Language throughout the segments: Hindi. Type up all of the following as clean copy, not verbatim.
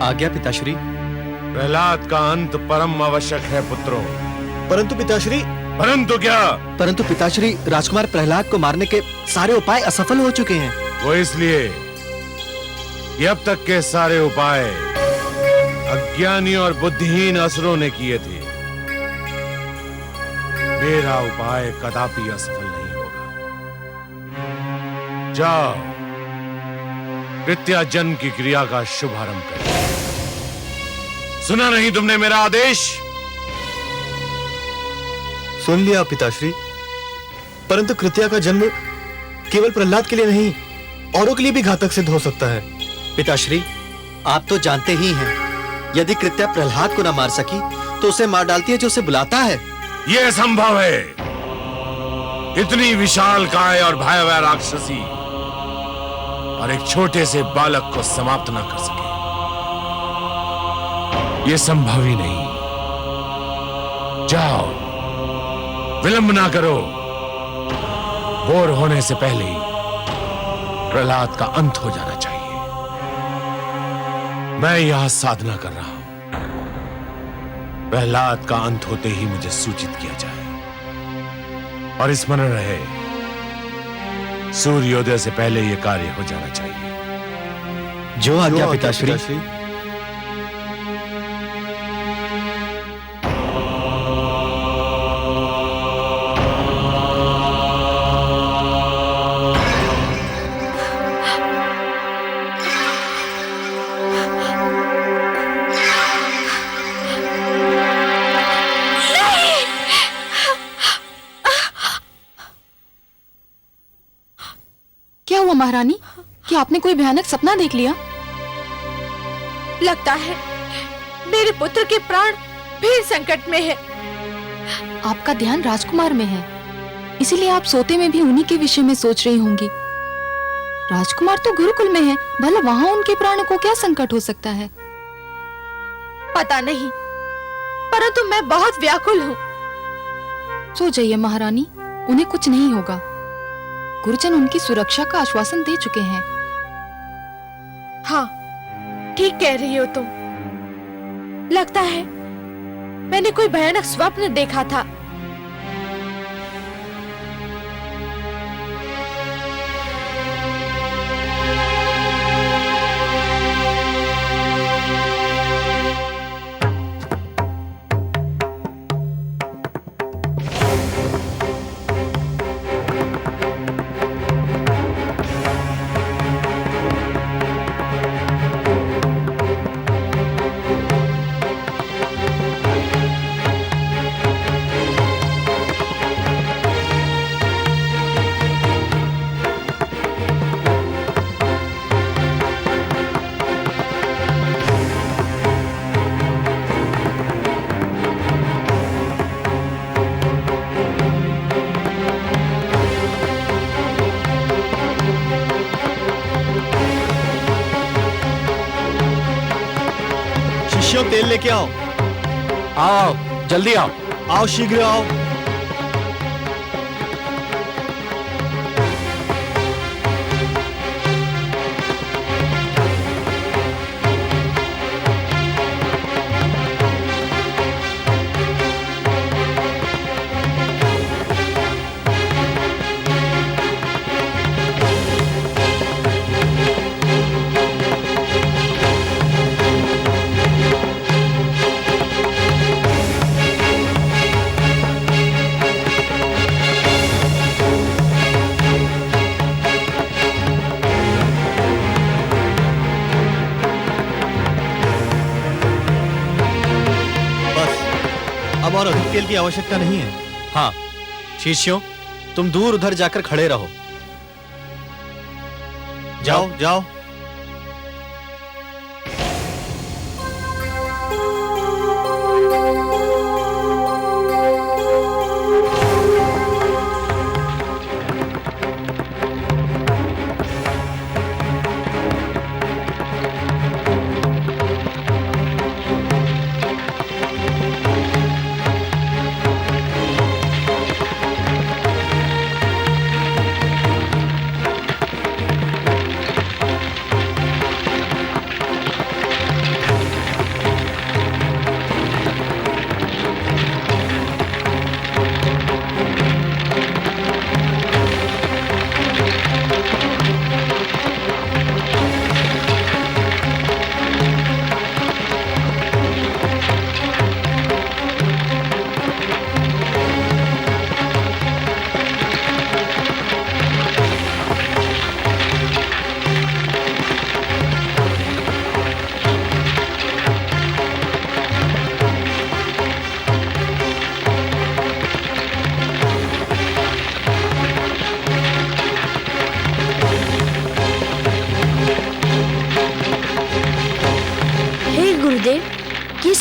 आज्ञा पिताश्री। प्रहलाद का अंत परम आवश्यक है पुत्रों। परंतु पिताश्री। परंतु क्या? परंतु पिताश्री, राजकुमार प्रहलाद को मारने के सारे उपाय असफल हो चुके हैं। वो इसलिए कि अब तक के सारे उपाय अज्ञानी और बुद्धिहीन असुरों ने किए थे। मेरा उपाय कदापि असफल नहीं होगा। जाओ, कृत्या जन्म की क्रिया का शुभारंभ करो। सुना नहीं तुमने मेरा आदेश? सुन लिया पिताश्री, परंतु कृत्या का जन्म केवल प्रहलाद के लिए नहीं, औरों के लिए भी घातक सिद्ध हो सकता है। पिताश्री, आप तो जानते ही हैं, यदि कृत्या प्रहलाद को न मार सकी तो उसे मार डालती है जो उसे बुलाता है। यह संभव है। इतनी विशाल काय और भयावह राक्षसी और एक छोटे से बालक को समाप्त ना कर सके, यह संभव ही नहीं। जाओ, विलंब ना करो। भोर होने से पहले ही प्रहलाद का अंत हो जाना चाहिए। मैं यहां साधना कर रहा हूं। प्रहलाद का अंत होते ही मुझे सूचित किया जाए। और स्मरण रहे, सूर्योदय से पहले यह कार्य हो जाना चाहिए। जो आज्ञा पिताश्री। क्या हुआ महारानी? क्या आपने कोई भयानक सपना देख लिया? लगता है मेरे पुत्र के प्राण फिर संकट में है। आपका ध्यान राजकुमार में है, इसीलिए आप सोते में भी उन्हीं के विषय में सोच रही होंगी। राजकुमार तो गुरुकुल में है, भला वहां उनके प्राणों को क्या संकट हो सकता है? पता नहीं, परंतु मैं बहुत व्याकुल हूँ। सो जाइए महारानी, उन्हें कुछ नहीं होगा। गुरुजन उनकी सुरक्षा का आश्वासन दे चुके हैं। हाँ, ठीक कह रही हो तुम। लगता है मैंने कोई भयानक स्वप्न देखा था। तेल लेके आओ। आओ, जल्दी आओ। आओ, शीघ्र आओ। और अधिक तेल की आवश्यकता नहीं है। हाँ शिष्यों, तुम दूर उधर जाकर खड़े रहो। जाओ जाओ।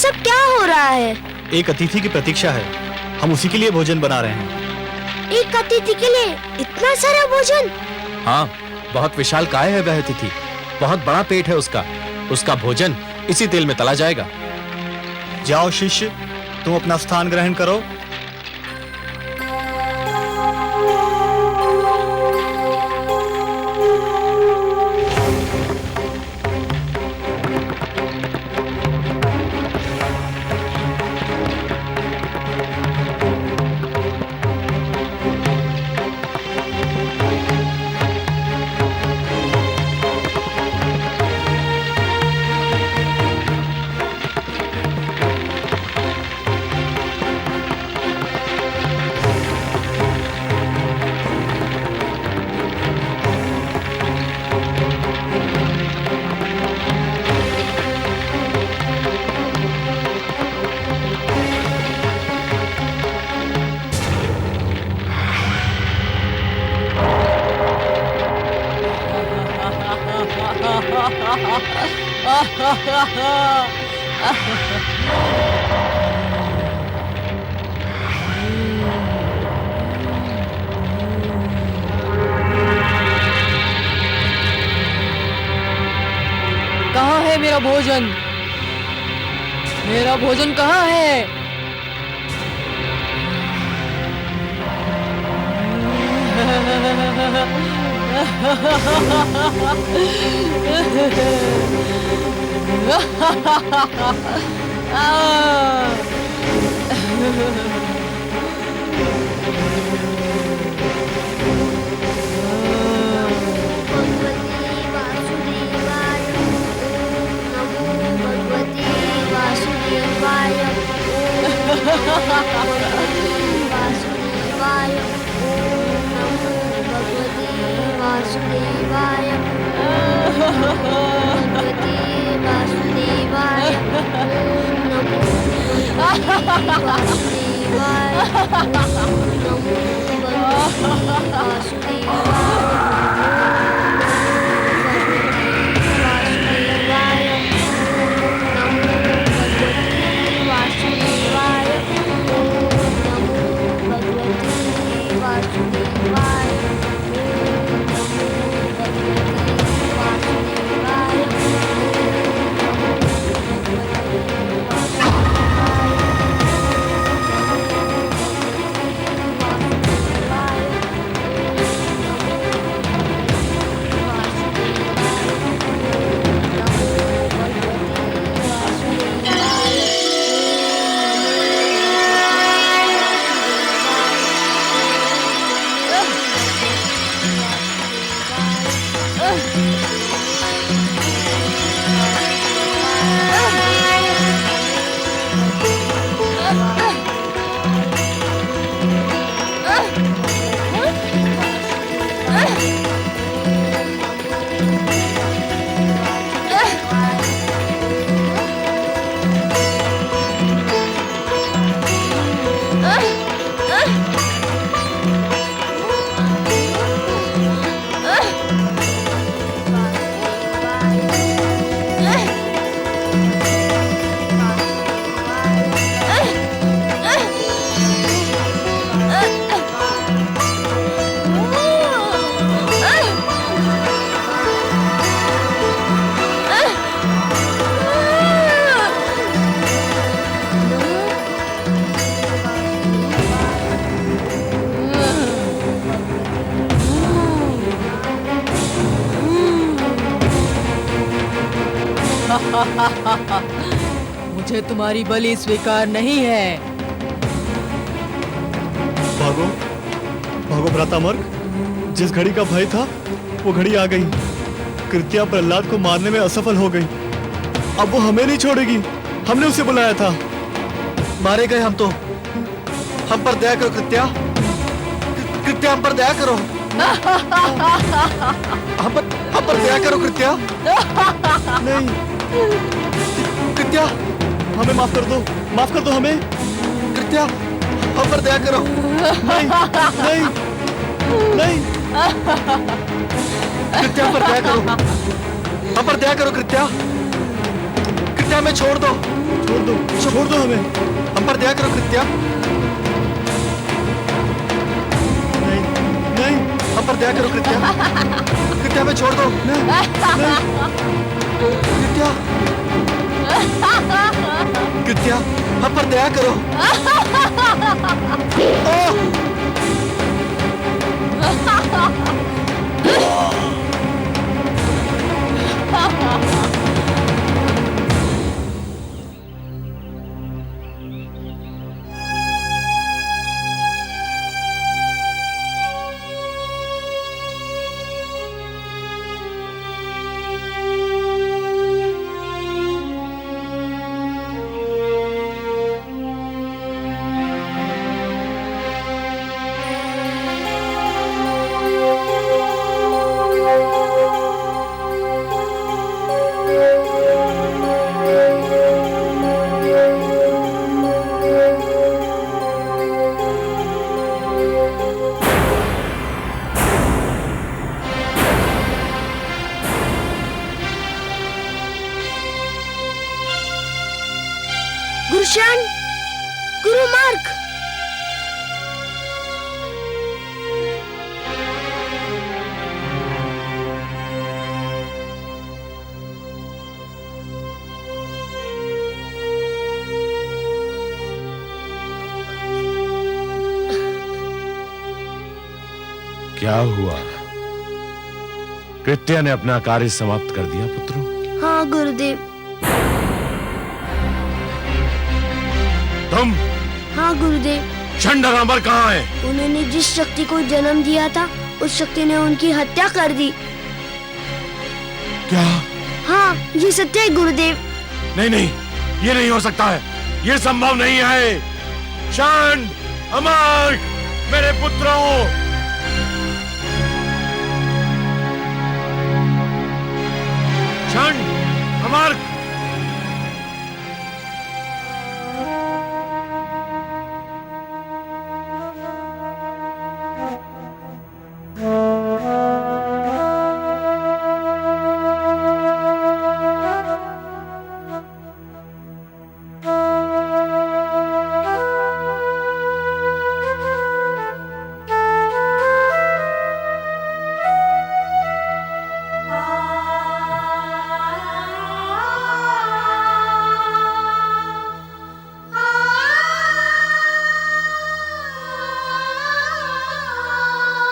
सब क्या हो रहा है? एक अतिथि की प्रतीक्षा है, हम उसी के लिए भोजन बना रहे हैं। एक अतिथि के लिए इतना सारा भोजन? हाँ, बहुत विशाल काय है वह अतिथि, बहुत बड़ा पेट है उसका। उसका भोजन इसी तेल में तला जाएगा। जाओ शिष्य, तुम अपना स्थान ग्रहण करो। कहाँ है मेरा भोजन? मेरा भोजन कहाँ है? मुझे तुम्हारी बलि स्वीकार नहीं है। भागो भागो भ्रातामर्क, जिस घड़ी का भय था वो घड़ी आ गई। कृत्या प्रहलाद को मारने में असफल हो गई, अब वो हमें नहीं छोड़ेगी। हमने उसे बुलाया था। मारे गए हम तो। हम पर दया करो कृत्या, कृत्या हम पर दया करो। हम पर दया करो कृत्या। नहीं कृत्या, हमें माफ कर दो हमें। कृत्या हम पर दया करो। नहीं नहीं नहीं, कृत्या पर दया करो, हम पर दया करो कृत्या। कृत्या कृत्या हमें छोड़ दो। छोड़ दो हमें, हम पर दया करो कृत्या। नहीं नहीं, हम पर दया करो कृत्या। कृत्या हमें छोड़ दो। नहीं, कृत्या, कृत्या हम पर दया करो। गुरुशान, गुरु मार्ग। क्या हुआ? कृत्या ने अपना कार्य समाप्त कर दिया पुत्रों? हाँ गुरुदेव। तुम? हाँ गुरुदेव। चंड और अमर कहाँ है? उन्होंने जिस शक्ति को जन्म दिया था, उस शक्ति ने उनकी हत्या कर दी। क्या? हाँ, ये सत्य है गुरुदेव। नहीं नहीं, ये नहीं हो सकता है, ये संभव नहीं है। चंड, अमर, मेरे पुत्रों! चंड, अमर!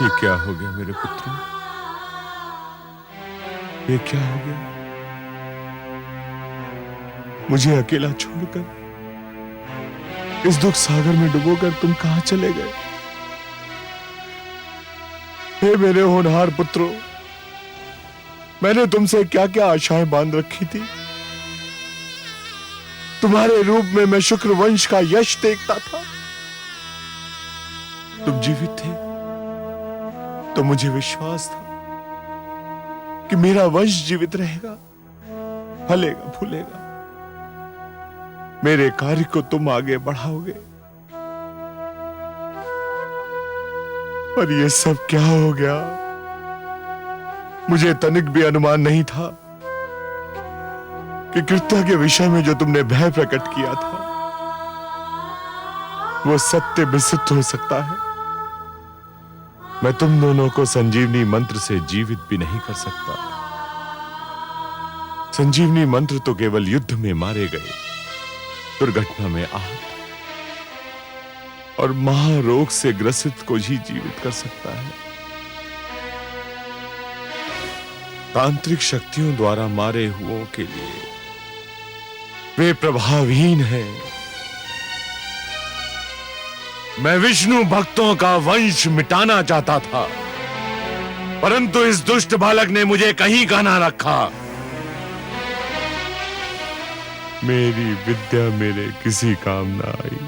ये क्या हो गया मेरे पुत्रों? ये क्या हो गया? मुझे अकेला छोड़कर, इस दुख सागर में डुबोकर तुम कहां चले गए? हे मेरे होनहार पुत्रों, मैंने तुमसे क्या क्या आशाएं बांध रखी थी। तुम्हारे रूप में मैं शुक्र वंश का यश देखता था। तुम जीवित थे तो मुझे विश्वास था कि मेरा वंश जीवित रहेगा, फलेगा फूलेगा। मेरे कार्य को तुम आगे बढ़ाओगे। पर ये सब क्या हो गया? मुझे तनिक भी अनुमान नहीं था कि कृत्या के विषय में जो तुमने भय प्रकट किया था वो सत्य भी सिद्ध हो सकता है। मैं तुम दोनों को संजीवनी मंत्र से जीवित भी नहीं कर सकता। संजीवनी मंत्र तो केवल युद्ध में मारे गए, दुर्घटना में आहत और महारोग से ग्रसित को ही जीवित कर सकता है। तांत्रिक शक्तियों द्वारा मारे हुओं के लिए वे प्रभावहीन हैं। मैं विष्णु भक्तों का वंश मिटाना चाहता था, परंतु इस दुष्ट बालक ने मुझे कहीं का ना रखा। मेरी विद्या मेरे किसी काम ना आई।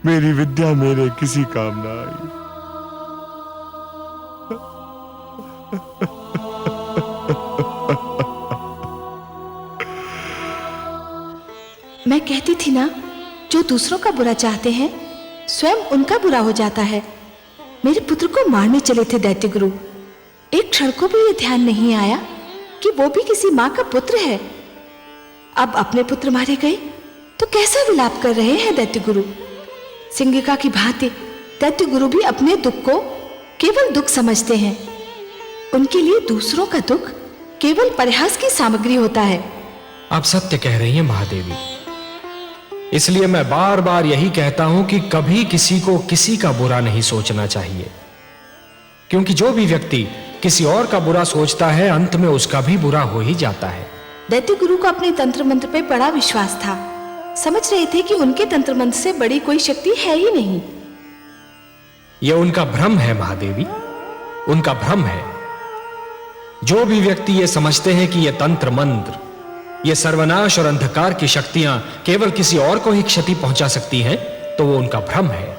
मेरी विद्या मेरे किसी काम ना आई। मैं कहती थी ना, जो दूसरों का बुरा चाहते हैं स्वयं उनका बुरा हो जाता है। मेरे पुत्र को मारने चले थे दैत्य गुरु। एक क्षण को भी ये ध्यान नहीं आया कि वो भी किसी माँ का पुत्र है। अब अपने पुत्र मारे गए तो कैसा विलाप कर रहे हैं दैत्य गुरु। सिंगिका की भांति दैत्य गुरु भी अपने दुख को केवल दुख समझते हैं। उनके लिए दूसरों का दुख केवल परिहास की सामग्री होता है। आप सत्य कह रही हैं महादेवी। इसलिए मैं बार बार यही कहता हूं कि कभी किसी को किसी का बुरा नहीं सोचना चाहिए, क्योंकि जो भी व्यक्ति किसी और का बुरा सोचता है अंत में उसका भी बुरा हो ही जाता है। दैत्य गुरु को अपने तंत्र मंत्र पे बड़ा विश्वास था। समझ रहे थे कि उनके तंत्र मंत्र से बड़ी कोई शक्ति है ही नहीं। यह उनका भ्रम है महादेवी, उनका भ्रम है। जो भी व्यक्ति ये समझते हैं कि यह तंत्र मंत्र, ये सर्वनाश और अंधकार की शक्तियां केवल किसी और को ही क्षति पहुंचा सकती हैं, तो वो उनका भ्रम है।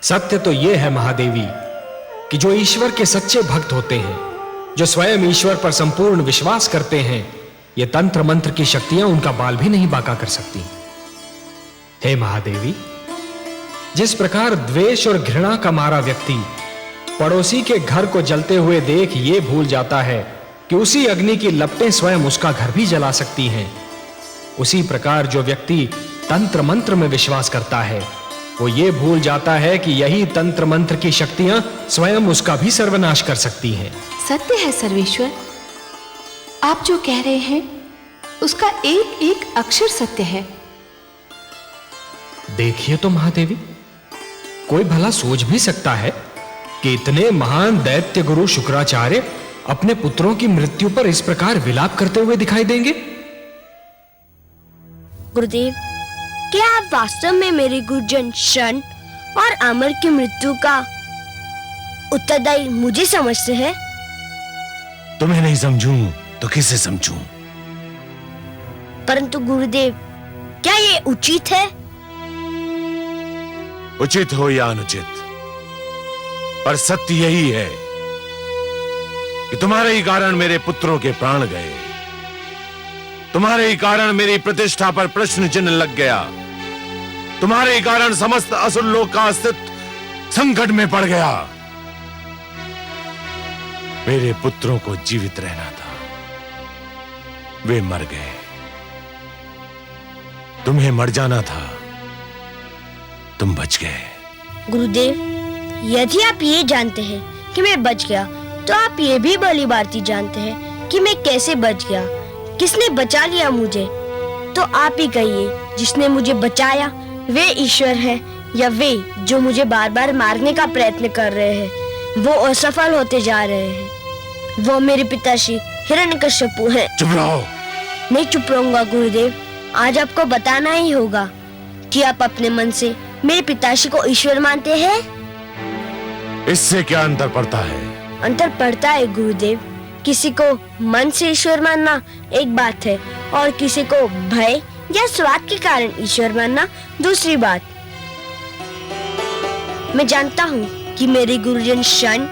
सत्य तो यह है महादेवी कि जो ईश्वर के सच्चे भक्त होते हैं, जो स्वयं ईश्वर पर संपूर्ण विश्वास करते हैं, ये तंत्र मंत्र की शक्तियां उनका बाल भी नहीं बांका कर सकती। हे महादेवी, जिस प्रकार द्वेष और घृणा का मारा व्यक्ति पड़ोसी के घर को जलते हुए देख ये भूल जाता है कि उसी अग्नि की लपटें स्वयं उसका घर भी जला सकती हैं, उसी प्रकार जो व्यक्ति तंत्र मंत्र में विश्वास करता है वो ये भूल जाता है कि यही तंत्र मंत्र की शक्तियां स्वयं उसका भी सर्वनाश कर सकती हैं। सत्य है सर्वेश्वर, आप जो कह रहे हैं उसका एक एक अक्षर सत्य है। देखिए तो महादेवी, कोई भला सोच भी सकता है कि इतने महान दैत्य गुरु शुक्राचार्य अपने पुत्रों की मृत्यु पर इस प्रकार विलाप करते हुए दिखाई देंगे? गुरुदेव, क्या आप वास्तव में मेरे गुरुजन शन और अमर की मृत्यु का उत्तरदायी मुझे समझते हैं? तुम्हें नहीं समझूं तो किसे समझूं? परंतु गुरुदेव, क्या ये उचित है? उचित हो या अनुचित, पर सत्य यही है कि तुम्हारे ही कारण मेरे पुत्रों के प्राण गए, तुम्हारे ही कारण मेरी प्रतिष्ठा पर प्रश्न चिन्ह लग गया, तुम्हारे ही कारण समस्त असुर लोक का अस्तित्व संकट में पड़ गया। मेरे पुत्रों को जीवित रहना था, वे मर गए। तुम्हें मर जाना था, तुम बच गए। गुरुदेव, यदि आप ये जानते हैं कि मैं बच गया, तो आप ये भी भली भांति जानते हैं कि मैं कैसे बच गया, किसने बचा लिया मुझे। तो आप ही कहिए, जिसने मुझे बचाया वे ईश्वर है या वे जो मुझे बार बार मारने का प्रयत्न कर रहे हैं, वो असफल होते जा रहे हैं। वो मेरे पिताश्री हिरण्यकश्यपु हैं। चुप रहो। नहीं चुप रहूंगा गुरुदेव। आज आपको बताना ही होगा कि आप अपने मन से मेरे पिताश्री को ईश्वर मानते हैं। इससे क्या अंतर पड़ता है? अंतर पड़ता है गुरुदेव। किसी को मन से ईश्वर मानना एक बात है और किसी को भय या स्वार्थ के कारण ईश्वर मानना दूसरी बात। मैं जानता हूँ कि मेरे गुरुजन शन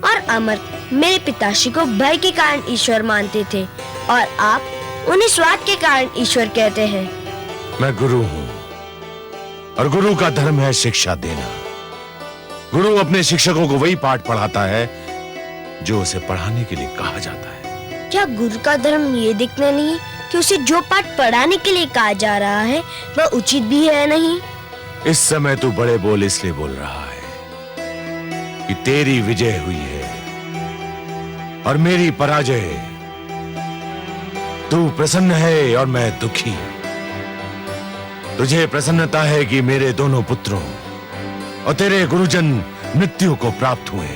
और अमर मेरे पिताश्री को भय के कारण ईश्वर मानते थे और आप उन्हें स्वार्थ के कारण ईश्वर कहते हैं। मैं गुरु हूँ और गुरु का धर्म है शिक्षा देना। गुरु अपने शिक्षकों को वही पाठ पढ़ाता है जो उसे पढ़ाने के लिए कहा जाता है। क्या गुरु का धर्म ये देखना नहीं है कि उसे जो पाठ पढ़ाने के लिए कहा जा रहा है वह उचित भी है नहीं? इस समय तू बड़े बोल इसलिए बोल रहा है कि तेरी विजय हुई है और मेरी पराजय। तू प्रसन्न है और मैं दुखी। तुझे प्रसन्नता है कि मेरे दोनों पुत्रों और तेरे गुरुजन मृत्यु को प्राप्त हुए।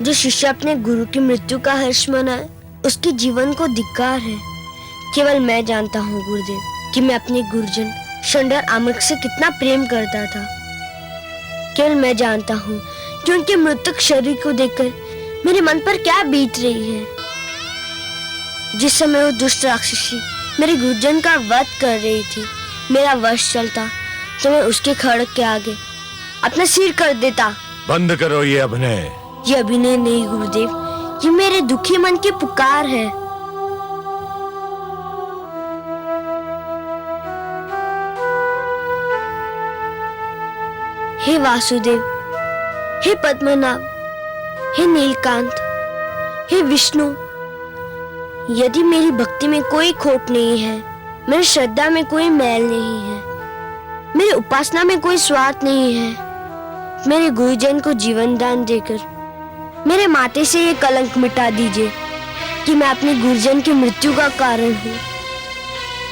जो शिष्य अपने गुरु की मृत्यु का हर्ष मनाए उसके जीवन को धिक्कार है। केवल मैं जानता हूँ गुरुदेव कि मैं अपने गुरुजन शंडर आमक से कितना प्रेम करता था। केवल मैं जानता हूँ कि उनके मृतक शरीर को देखकर मेरे मन पर क्या बीत रही है। जिस समय वो दुष्ट राक्षसी मेरे गुरुजन का वध कर रही थी, मेरा वश चलता तो मैं उसके खड़क के आगे अपना सिर कर देता। बंद करो ये अभिनय। ये अभिनय नहीं गुरुदेव, ये मेरे दुखी मन की पुकार है। हे वासुदेव, हे पद्मनाभ, हे नीलकांत, हे विष्णु, यदि मेरी भक्ति में कोई खोट नहीं है, मेरी श्रद्धा में कोई मैल नहीं है, मेरी उपासना में कोई स्वार्थ नहीं है, मेरे गुरुजन को जीवन दान देकर मेरे माथे से ये कलंक मिटा दीजिए कि मैं अपने गुरुजन की मृत्यु का कारण हूँ।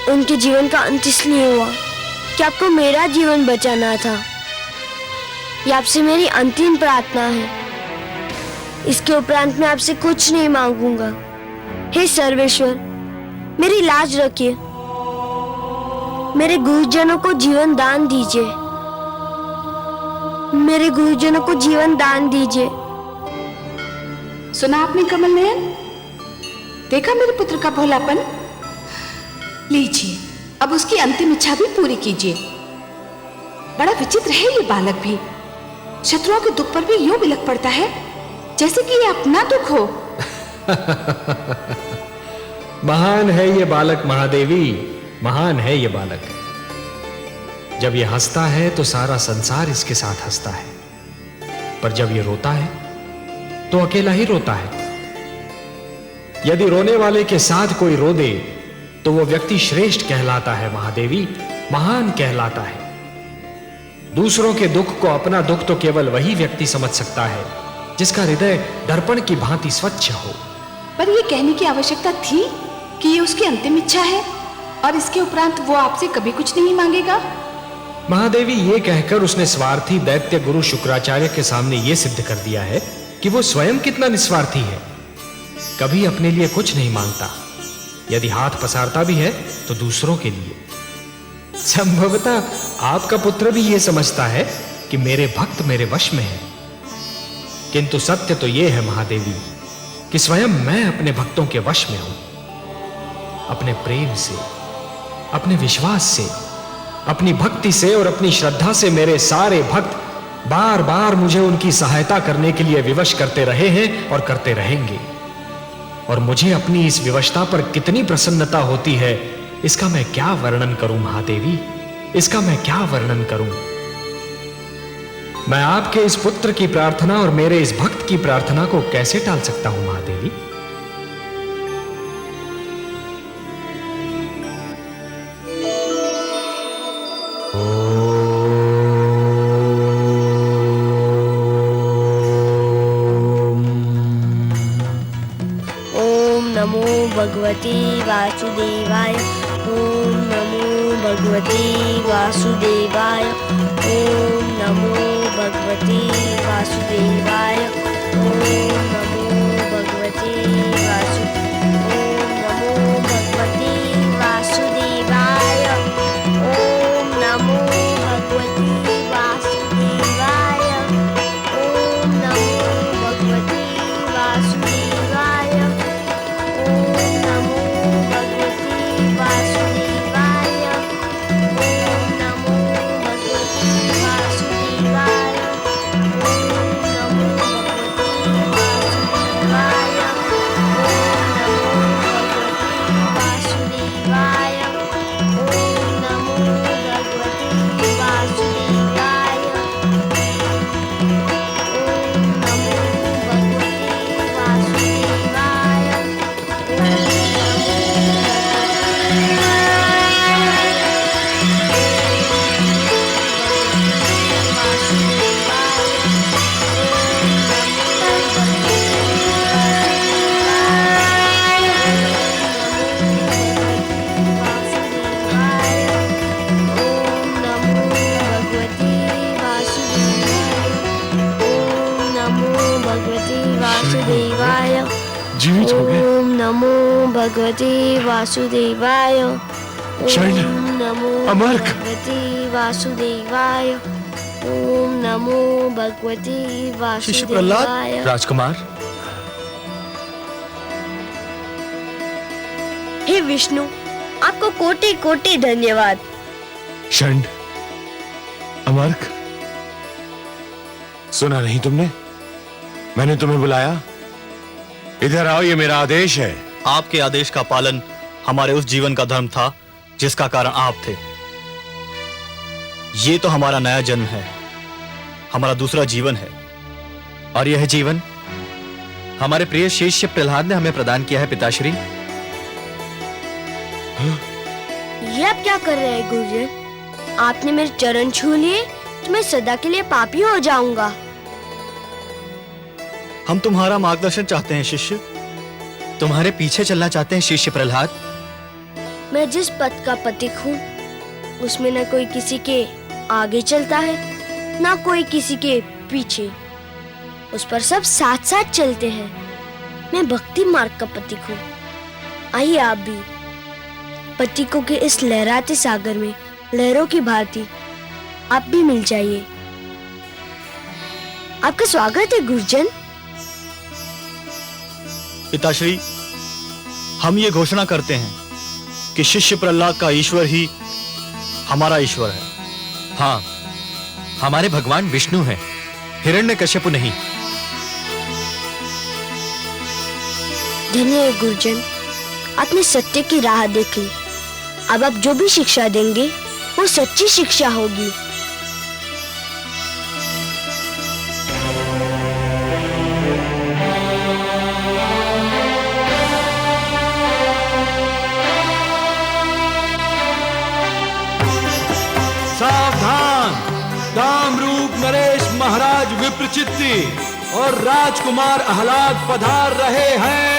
उनके जीवन का अंत इसलिए हुआ कि आपको मेरा जीवन बचाना था। ये आपसे मेरी अंतिम प्रार्थना है। इसके उपरांत मैं आपसे कुछ नहीं मांगूंगा। हे सर्वेश्वर, मेरी लाज रखिए, मेरे गुरुजनों को जीवन दान दीजिए, मेरे गुरुजनों को जीवन दान दीजिए। सुना आपने कमल नयन? देखा मेरे पुत्र का भोलापन? लीजिए, अब उसकी अंतिम इच्छा भी पूरी कीजिए। बड़ा विचित्र है ये बालक भी, शत्रुओं के दुख पर भी यूं बिलख पड़ता है जैसे कि ये अपना दुख हो। महान है ये बालक महादेवी, महान है ये बालक। जब ये हंसता है तो सारा संसार इसके साथ हंसता है, पर जब ये रोता है तो अकेला ही रोता है। यदि रोने वाले के साथ कोई रो दे तो वो व्यक्ति श्रेष्ठ कहलाता है महादेवी, महान कहलाता है। दूसरों के दुख को अपना दुख तो केवल वही व्यक्ति समझ सकता है जिसका हृदय दर्पण की भांति स्वच्छ हो। पर यह कहने की आवश्यकता थी कि ये उसकी अंतिम इच्छा है और इसके उपरांत वो आपसे कभी कुछ नहीं मांगेगा? महादेवी, ये कहकर उसने स्वार्थी दैत्य गुरु शुक्राचार्य के सामने यह सिद्ध कर दिया है कि वो स्वयं कितना निस्वार्थी है। कभी अपने लिए कुछ नहीं मांगता, यदि हाथ पसारता भी है तो दूसरों के लिए। संभवतः आपका पुत्र भी यह समझता है कि मेरे भक्त मेरे वश में है, किंतु सत्य तो यह है महादेवी कि स्वयं मैं अपने भक्तों के वश में हूं। अपने प्रेम से, अपने विश्वास से, अपनी भक्ति से और अपनी श्रद्धा से मेरे सारे भक्त बार बार मुझे उनकी सहायता करने के लिए विवश करते रहे हैं और करते रहेंगे। और मुझे अपनी इस विवशता पर कितनी प्रसन्नता होती है, इसका मैं क्या वर्णन करूं महादेवी, इसका मैं क्या वर्णन करूं। मैं आपके इस पुत्र की प्रार्थना और मेरे इस भक्त की प्रार्थना को कैसे टाल सकता हूं महादेवी? नमो भगवते वासुदेवाय। ओम नमो भगवते वासुदेवाय। ओम नमो भगवते वासुदेवाय। ओम नमो भगवते वासु ओम नमो भगवते वासुदेवाय। ओम नमो भगवते वासुदेवाय। ओम नमो भगवते वासुदेवाय। ओम नमो भगवते वासुदेवाय। ओम नमो भगवते वासुदेवाय। ओम नमो भगवते वासुदेवाय। ओम नमो भगवते वासुदेवाय। ओम नमो भगवते वासुदेवाय। वासुदेवाय। जीवित हो गए। ओम नमो भगवते वासुदेवाय। शरण। ओम नमो अमर्क। भगवते वासुदेवाय। ओम नमो भगवते शिशु प्रहलाद। वासुदेवाय। राजकुमार, हे विष्णु, आपको कोटि कोटि धन्यवाद। शंड, अमर्क, सुना नहीं तुमने? मैंने तुम्हें बुलाया। इधर आओ, ये मेरा आदेश है। आपके आदेश का पालन हमारे उस जीवन का धर्म था जिसका कारण आप थे। ये तो हमारा नया जन्म है, हमारा दूसरा जीवन है। और यह जीवन हमारे प्रिय शिष्य प्रहलाद ने हमें प्रदान किया है पिताश्री। ये आप क्या कर रहे हैं गुरुजन? आपने मेरे चरण छू लिए तो मैं सदा के लिए पापी हो जाऊंगा। हम तुम्हारा मार्गदर्शन चाहते हैं शिष्य। तुम्हारे पीछे चलना चाहते हैं शिष्य प्रहलाद। मैं जिस पथ का पथिक हूँ उसमें न कोई किसी के आगे चलता है न कोई किसी के पीछे, उस पर सब साथ साथ चलते हैं। मैं भक्ति मार्ग का पथिक हूँ। आइए आप भी पथिकों के इस लहराते सागर में लहरों की भांति आप भी मिल जाइए। आपका स्वागत है गुरुजन। पिताश्री, हम ये घोषणा करते हैं कि शिष्य प्रहलाद का ईश्वर ही हमारा ईश्वर है। हाँ, हमारे भगवान विष्णु हैं, हिरण्यकश्यपु नहीं। धन्य है गुरुजन, आपने सत्य की राह देख ली। अब आप जो भी शिक्षा देंगे वो सच्ची शिक्षा होगी। सावधान! कामरूप नरेश महाराज विप्रचित्ति और राजकुमार आह्लाद पधार रहे हैं।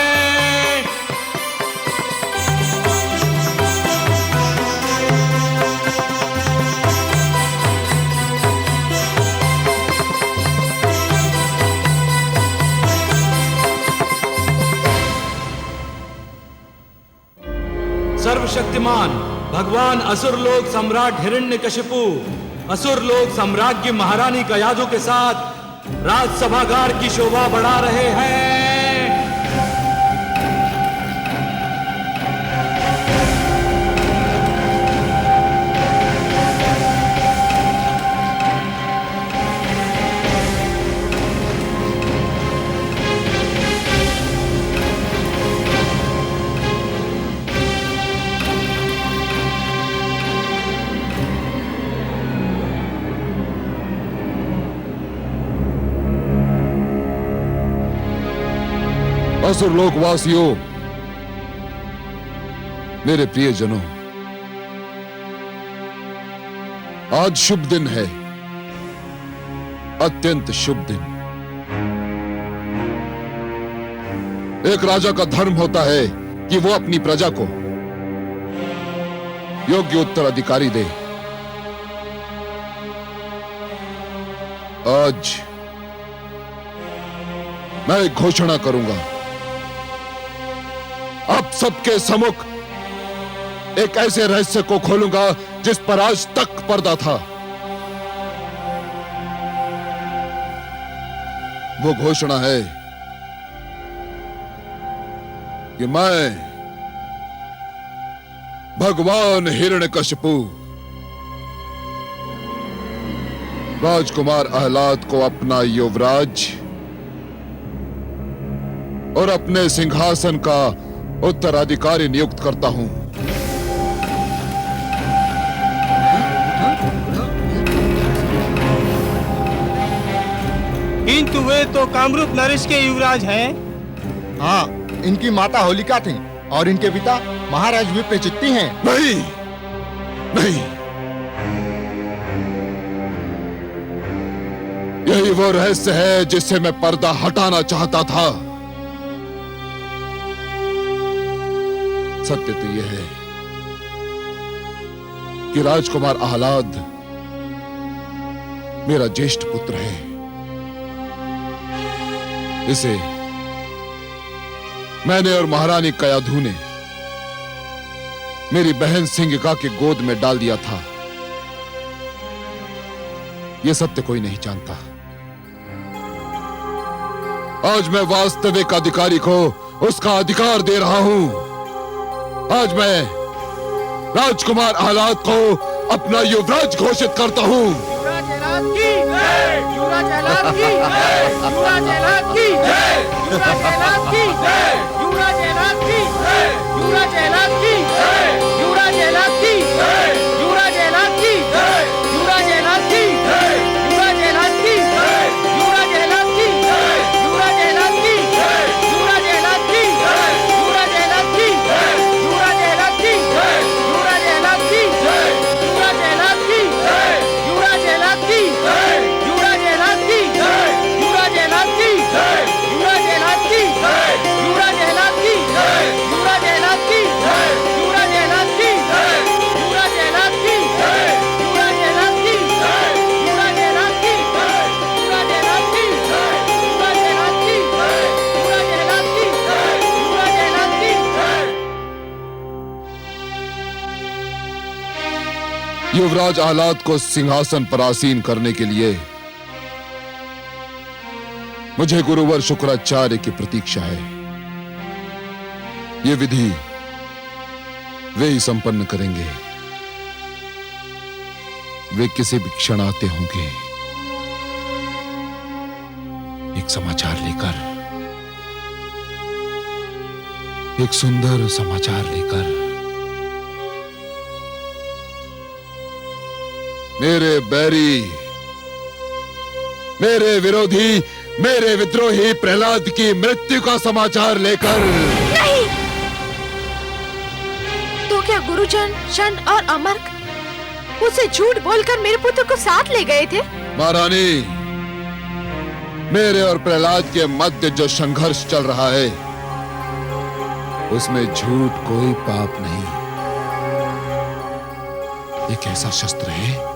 सर्वशक्तिमान भगवान असुरलोक सम्राट हिरण्यकशिपु असुरलोक साम्राज्य महारानी कयाधु के साथ राजसभागार की शोभा बढ़ा रहे हैं। असुरलोकवासियों, मेरे प्रियजनों, आज शुभ दिन है, अत्यंत शुभ दिन। एक राजा का धर्म होता है कि वो अपनी प्रजा को योग्य उत्तराधिकारी दे। आज मैं एक घोषणा करूंगा, अब सबके सम्मुख एक ऐसे रहस्य को खोलूंगा जिस पर आज तक पर्दा था। वो घोषणा है कि मैं भगवान हिरण्यकशिपु राजकुमार आह्लाद को अपना युवराज और अपने सिंहासन का उत्तराधिकारी नियुक्त करता हूं। किंतु वे तो कामरूप नरेश के युवराज हैं। हाँ, इनकी माता होलिका थी और इनके पिता महाराज विप्रचित्ति हैं। नहीं, नहीं, यही वो रहस्य है जिससे मैं पर्दा हटाना चाहता था। सत्य तो यह है कि राजकुमार आह्लाद मेरा ज्येष्ठ पुत्र है। इसे मैंने और महारानी कयाधु ने मेरी बहन सिंगिका की गोद में डाल दिया था। यह सत्य कोई नहीं जानता। आज मैं वास्तविक अधिकारी को उसका अधिकार दे रहा हूं। आज मैं राजकुमार आह्लाद को अपना युवराज घोषित करता हूं। युवराज आह्लाद की जय! युवराज आह्लाद की जय! युवराज आह्लाद की जय! युवराज आह्लाद की जय! युवराज आह्लाद की जय! युवराज आह्लाद की जय! युवराज आह्लाद की जय! युवराज आह्लाद की जय! युवराज आह्लाद की जय! युवराज आह्लाद की जय! युवराज आह्लाद की जय! युवराज आह्लाद की जय! युवराज आह्लाद की जय! युवराज आह्लाद की जय! युवराज आह्लाद की जय! युवराज आहलाद को सिंहासन पर आसीन करने के लिए मुझे गुरुवर शुक्राचार्य की प्रतीक्षा है। ये विधि वे ही संपन्न करेंगे। वे किसी भी क्षण आते होंगे, एक समाचार लेकर, एक सुंदर समाचार लेकर। मेरे बैरी, मेरे विरोधी, मेरे विद्रोही प्रहलाद की मृत्यु का समाचार लेकर। नहीं! तो क्या गुरुजन षंड और अमर्क उसे झूठ बोलकर मेरे पुत्र को साथ ले गए थे? महारानी, मेरे और प्रहलाद के मध्य जो संघर्ष चल रहा है, उसमें झूठ कोई पाप नहीं। एक ऐसा शस्त्र है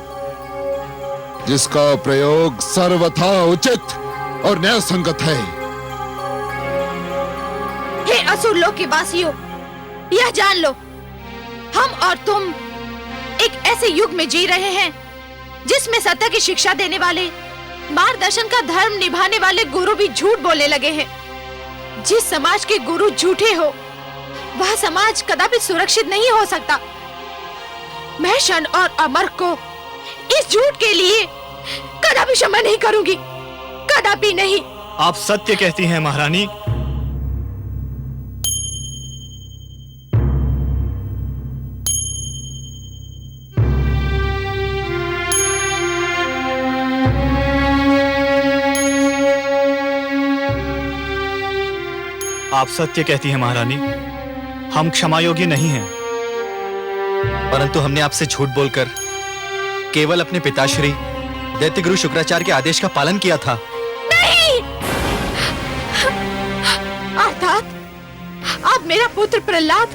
जिसका प्रयोग सर्वथा उचित और न्याय संगत है। हे असुर लोक के वासियों, यह जान लो, हम और तुम एक ऐसे युग में जी रहे हैं जिसमें सत्य की शिक्षा देने वाले, मार्गदर्शन का धर्म निभाने वाले गुरु भी झूठ बोलने लगे हैं। जिस समाज के गुरु झूठे हो, वह समाज कदापि सुरक्षित नहीं हो सकता। मैं षंड और अमर्क को इस झूठ के लिए कदापि क्षमा नहीं करूंगी, कदापि नहीं। आप सत्य कहती हैं महारानी। आप सत्य कहती हैं महारानी, हम क्षमा योग्य नहीं हैं। परंतु हमने आपसे झूठ बोलकर केवल अपने पिताश्री दैत्य गुरु शुक्राचार्य के आदेश का पालन किया था। नहीं! अर्थात अब मेरा पुत्र प्रहलाद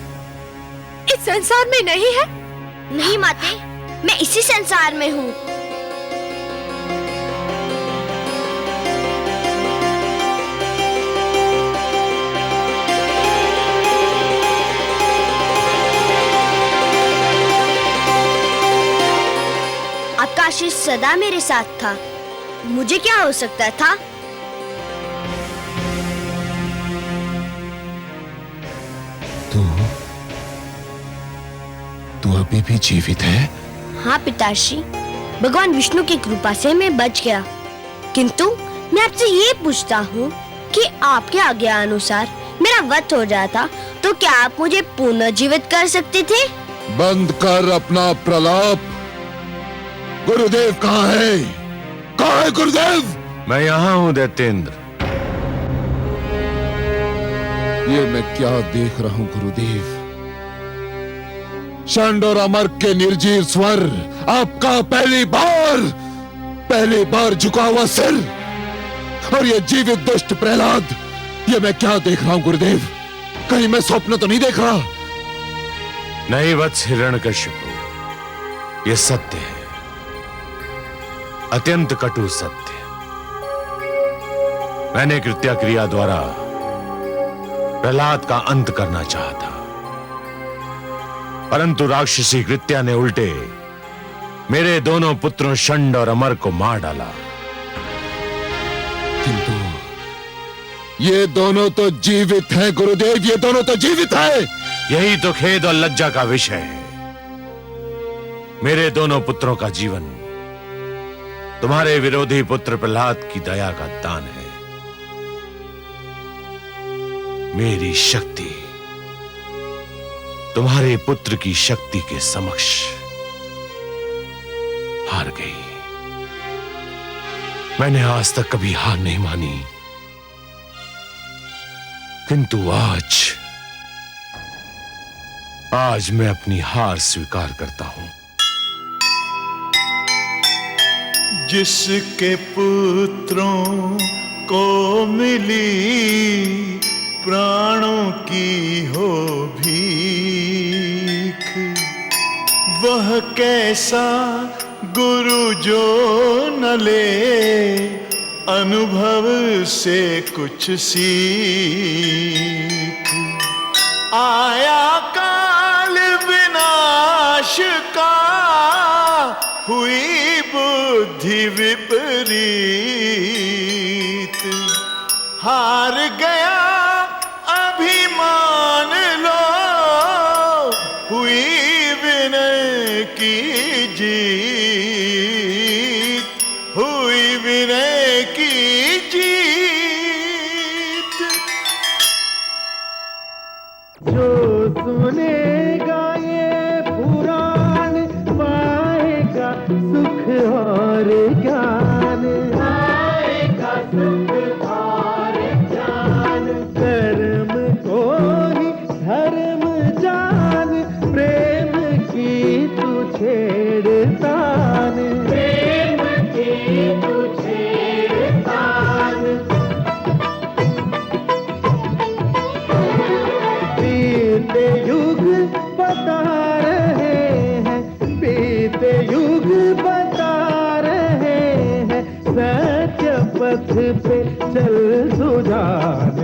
इस संसार में नहीं है? नहीं माते, मैं इसी संसार में हूँ। आपका आशीष सदा मेरे साथ था, मुझे क्या हो सकता था? तू अभी भी जीवित है? हाँ पिताश्री, भगवान विष्णु की कृपा से मैं बच गया। किंतु मैं आपसे ये पूछता हूँ कि आपके आज्ञा अनुसार मेरा वध हो जाता तो क्या आप मुझे पुनः जीवित कर सकते थे? बंद कर अपना प्रलाप। गुरुदेव कहाँ है? कहाँ है गुरुदेव? मैं यहाँ हूँ दैत्येंद्र। ये मैं क्या देख रहा हूँ गुरुदेव? षंड और अमर्क के निर्जीव स्वर, आपका पहली बार झुका हुआ सिर, और ये जीवित दुष्ट प्रहलाद, ये मैं क्या देख रहा हूँ गुरुदेव? कहीं मैं स्वप्न तो नहीं देख रहा? नहीं वत्स हिरण्यकशिपु, ये सत्य है, अत्यंत कटु सत्य। मैंने कृत्या क्रिया द्वारा प्रहलाद का अंत करना चाहा था, परंतु राक्षसी कृत्या ने उल्टे मेरे दोनों पुत्रों षंड और अमर को मार डाला। किंतु ये दोनों तो जीवित हैं गुरुदेव, ये दोनों तो जीवित हैं। यही तो खेद और लज्जा का विषय है। मेरे दोनों पुत्रों का जीवन तुम्हारे विरोधी पुत्र प्रहलाद की दया का दान है। मेरी शक्ति तुम्हारे पुत्र की शक्ति के समक्ष हार गई। मैंने आज तक कभी हार नहीं मानी, किंतु आज मैं अपनी हार स्वीकार करता हूं। जिसके पुत्रों को मिली प्राणों की हो भीख, वह कैसा गुरु जो न ले अनुभव से कुछ सीख। आया काल विनाश का हुई बुद्धि विपरीत, हार गया अभिमान लो, हुई विनय की जीत, हुई विनय की जीत। जो सुनेगा ये पुराण पाएगा सुख और ज्ञान, पाएगा सुख और ज्ञान। कर्म को ही धर्म जान, प्रेम की तू छेड़तान, प्रेम की तू छेड़तान। बीते युग बता रहे हैं, बीते युग बता रहे हैं, सत्य पथ पे चल सुजान,